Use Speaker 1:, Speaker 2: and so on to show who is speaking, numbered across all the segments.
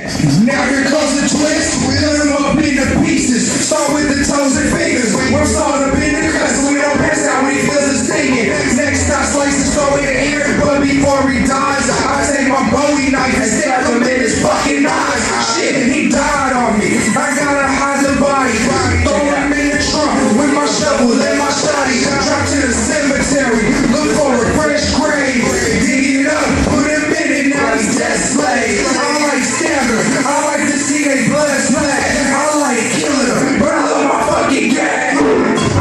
Speaker 1: Now here comes the twist, we cut them up into pieces. Start with the toes and fingers. We're starting up in the cut, so we don't pass out when he feels us singing. Next I slice his throat in the ear, but before he dies, I take my Bowie knife and stab him in his fucking eyes. Shit, he died on me. I gotta hide the body. Throw him in the trunk with my shovel and my shotty. Drop to the cemetery, look for a fresh grave. Dig it up, put him in it, now he's dead slave. I like to see they blood splash. I like killing them, but I love my fucking gang.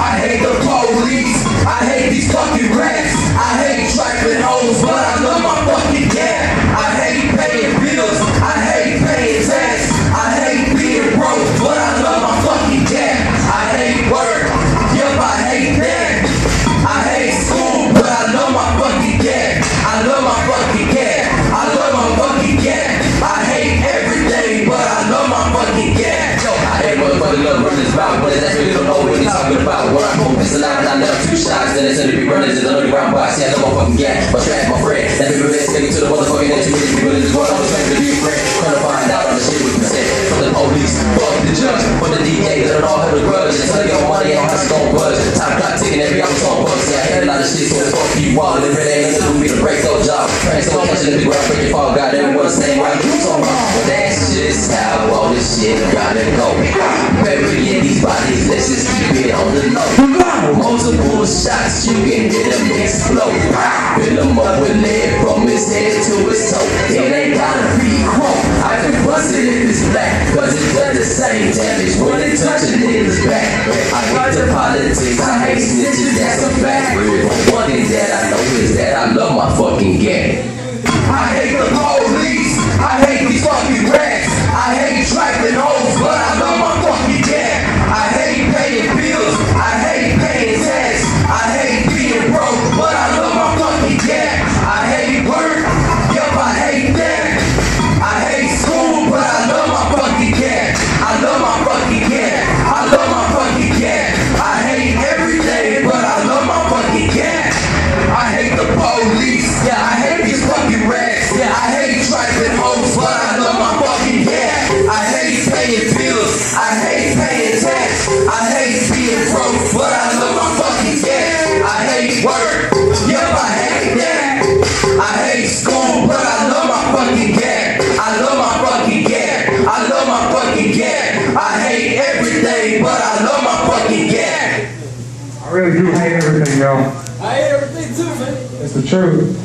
Speaker 1: I hate the police. I hate these fucking rats. I hate trifling hoes, but I love my fucking gang. I hate paying bills. I hate paying tax. I hate being broke, but I love my fucking gang. I hate work. Yup, I hate that. I hate school, but I love my fucking gang. I love my fucking gang. I love my fucking gang. I hate everything, but I love my fucking gang. Yo, I hate motherfucking love running his mouth, but that's really don't know what he's talking about. When I go piss alive, I left 2 shots, then it's gonna be running to the underground box. Yeah, I love my fucking gang. My trash, my friend. That people that's sticking to the motherfucking end. Too many people in this world, I'm trying to be a friend. Trying to find out all the shit we present. From the police, fuck the judge, from the DA, let it all have a grudge. Until I get my money, I don't have to go budge. Time clock ticking, every hour on bucks. Yeah, I heard a lot of shit, so it's fuck you all. And it really ain't nothing for me to break those jobs. Trying so catching the people out, breaking fall, God, everyone the same way. But that's just how all this shit gotta go. Burying these bodies, let's just keep it on the low. Multiple shots, you can hit them explode. Fill them up with lead from his head to his toe. It ain't gotta be chrome. I can bust it if it's black, cause it does the same damage when it touches niggas back. I hate the politics, I hate snitches, that's a fact. One thing that I know is that I love my fucking gang. I hate the police, I hate these fucking rats. I hate trifling hoes, but I love my fucking gang. I hate paying bills, I hate paying tax. I hate being broke, but I love my fucking gang. I hate work, yup, I hate that. I hate school, but I love my fucking gang. I love my fucking gang. I love my fucking gang. I hate everything, but I love my fucking gang. I hate the police, yeah, I hate these fucking rats. Yeah, I hate trifling hoes, but I love my fucking gang. I hate paying bills, I hate paying tax. I hate being broke, but I love my fucking gang. I hate work, yup, I hate that. I hate school, but I love my fucking gang. I love my fucking gang. I love my fucking gang. I hate everything, but I love my fucking gang.
Speaker 2: I really do hate everything, yo.
Speaker 3: I hate everything too, man.
Speaker 2: It's the truth.